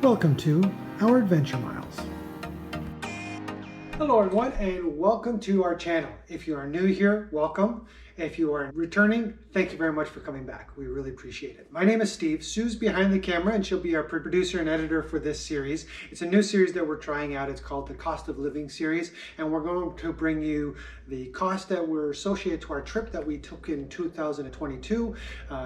Welcome to our Adventure Miles. Hello everyone and welcome to our channel. If you are new here, welcome. If you are returning, thank you very much for coming back. We really appreciate it. My name is Steve. Sue's behind the camera and she'll be our producer and editor for this series. It's a new series that we're trying out. It's called the Cost of Living series, and we're going to bring you the costs that were associated to our trip that we took in 2022,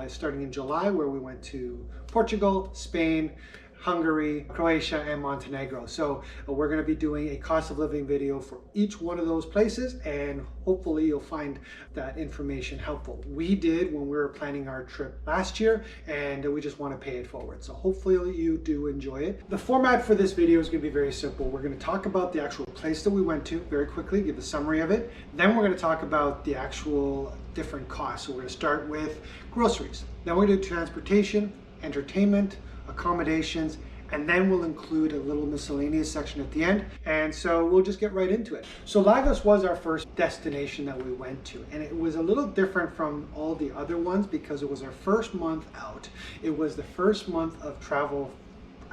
starting in July, where we went to Portugal, Spain, Hungary, Croatia, and Montenegro. So we're going to be doing a cost of living video for each one of those places, and hopefully you'll find that information helpful. We did when we were planning our trip last year, and we just want to pay it forward. So hopefully you do enjoy it. The format for this video is going to be very simple. We're going to talk about the actual place that we went to very quickly, give a summary of it. Then we're going to talk about the actual different costs. So we're going to start with groceries. Then we're going to do transportation, entertainment, accommodations, and then we'll include a little miscellaneous section at the end. And so we'll just get right into it. So Lagos was our first destination that we went to, and it was a little different from all the other ones because it was our first month out. It was the first month of travel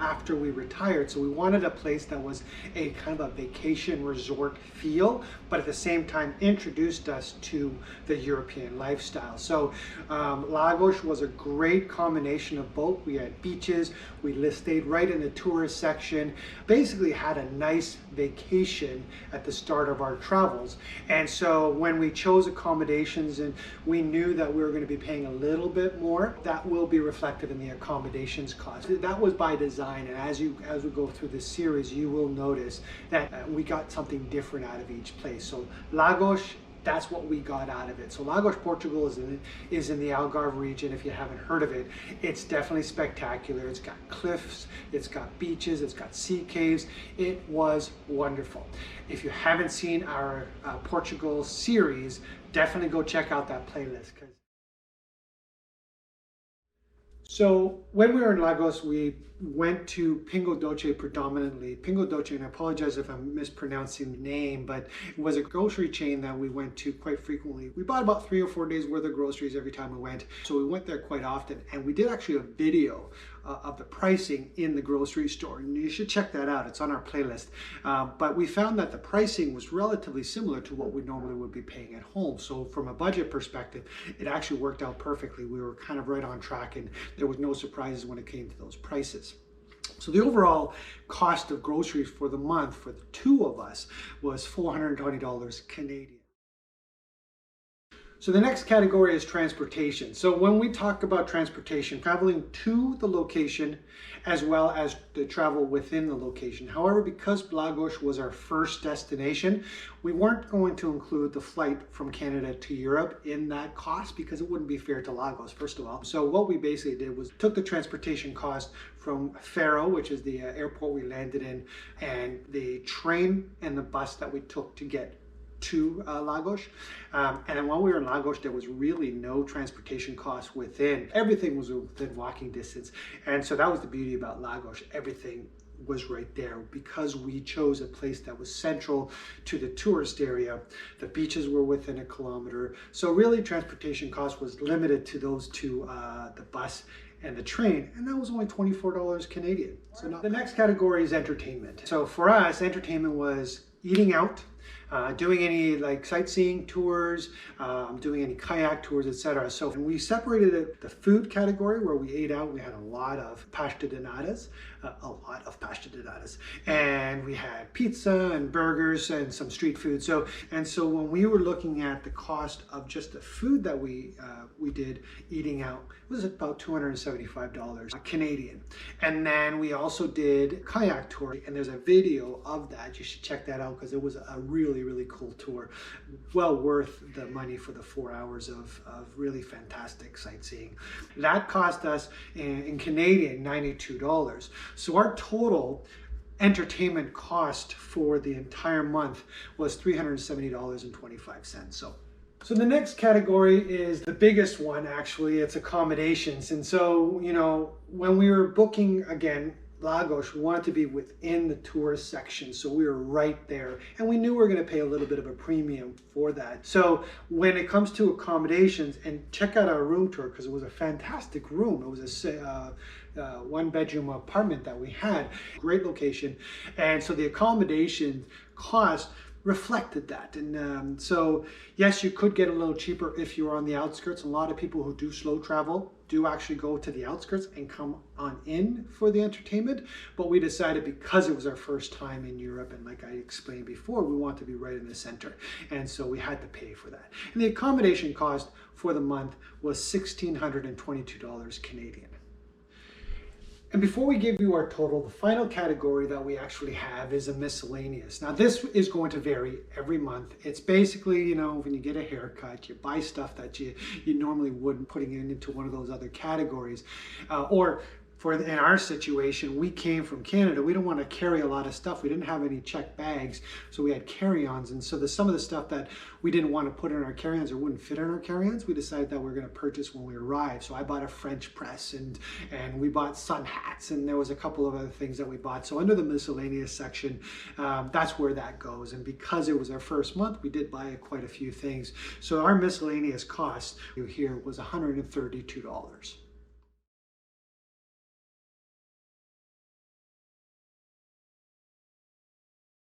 after we retired, so we wanted a place that was a kind of a vacation resort feel, but at the same time introduced us to the European lifestyle. So Lagos was a great combination of both. We had beaches, we stayed right in the tourist section, basically had a nice vacation at the start of our travels. And so when we chose accommodations and we knew that we were going to be paying a little bit more, that will be reflected in the accommodations cost. That was by design. And as we go through this series, you will notice that we got something different out of each place. So Lagos, that's what we got out of it. So Lagos, Portugal is in the Algarve region. If you haven't heard of it, it's definitely spectacular. It's got cliffs, it's got beaches, it's got sea caves. It was wonderful. If you haven't seen our Portugal series, definitely go check out that playlist. So when we were in Lagos, we went to Pingo Doce predominantly. Pingo Doce, and I apologize if I'm mispronouncing the name, but it was a grocery chain that we went to quite frequently. We bought about 3 or 4 days worth of groceries every time we went. So we went there quite often, and we did actually a video of the pricing in the grocery store. And you should check that out. It's on our playlist. But we found that the pricing was relatively similar to what we normally would be paying at home. So from a budget perspective, it actually worked out perfectly. We were kind of right on track, and there was no surprises when it came to those prices. So the overall cost of groceries for the month for the two of us was $420 Canadian. So the next category is transportation. So when we talk about transportation, traveling to the location as well as the travel within the location. However, because Lagos was our first destination, we weren't going to include the flight from Canada to Europe in that cost because it wouldn't be fair to Lagos, first of all. So what we basically did was took the transportation cost from Faro, which is the airport we landed in, and the train and the bus that we took to get to Lagos. And then while we were in Lagos, there was really no transportation costs within. Everything was within walking distance. And so that was the beauty about Lagos. Everything was right there because we chose a place that was central to the tourist area. The beaches were within 1 kilometer. So really transportation cost was limited to those two, the bus and the train, and that was only $24 Canadian. So now the next category is entertainment. So for us, entertainment was eating out, doing any like sightseeing tours, doing any kayak tours, etc. So we separated it, the food category where we ate out. We had a lot of pasta donadas, and we had pizza and burgers and some street food. So when we were looking at the cost of just the food that we did eating out, it was about $275 Canadian. And then we also did kayak tour, and there's a video of that. You should check that out because it was a really cool tour. Well worth the money for the 4 hours of really fantastic sightseeing. That cost us in Canadian $92. So our total entertainment cost for the entire month was $370.25. So the next category is the biggest one, actually. It's accommodations. And so, you know, when we were booking, again, Lagos, we wanted to be within the tourist section, so we were right there, and we knew we were going to pay a little bit of a premium for that. So when it comes to accommodations, and check out our room tour, because it was a fantastic room. It was a one-bedroom apartment that we had, great location, and so the accommodation cost reflected that. And so yes, you could get a little cheaper if you were on the outskirts. A lot of people who do slow travel do actually go to the outskirts and come on in for the entertainment, but we decided, because it was our first time in Europe, and like I explained before, we want to be right in the center, and so we had to pay for that. And the accommodation cost for the month was $1,622 Canadian. And before we give you our total, the final category that we actually have is a miscellaneous. Now this is going to vary every month. It's basically, you know, when you get a haircut, you buy stuff that you normally wouldn't, putting it into one of those other categories. In our situation, we came from Canada. We don't want to carry a lot of stuff. We didn't have any checked bags, so we had carry-ons. And so some of the stuff that we didn't want to put in our carry-ons or wouldn't fit in our carry-ons, we decided that we're going to purchase when we arrived. So I bought a French press, and we bought sun hats, and there was a couple of other things that we bought. So under the miscellaneous section, that's where that goes. And because it was our first month, we did buy quite a few things. So our miscellaneous cost here was $132.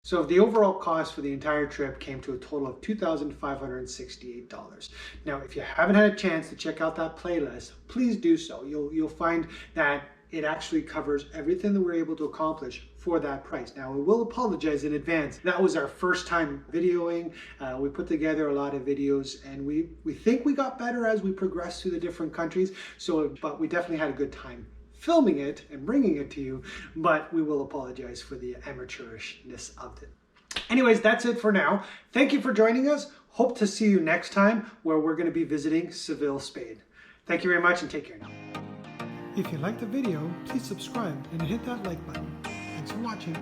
So the overall cost for the entire trip came to a total of $2,568. Now, if you haven't had a chance to check out that playlist, please do so. You'll find that it actually covers everything that we're able to accomplish for that price. Now, we will apologize in advance. That was our first time videoing. We put together a lot of videos, and we think we got better as we progressed through the different countries. But we definitely had a good time filming it and bringing it to you, but we will apologize for the amateurishness of it. Anyways, that's it for now. Thank you for joining us. Hope to see you next time, where we're going to be visiting Seville, Spain. Thank you very much, and take care now. If you liked the video, please subscribe and hit that like button. Thanks for watching.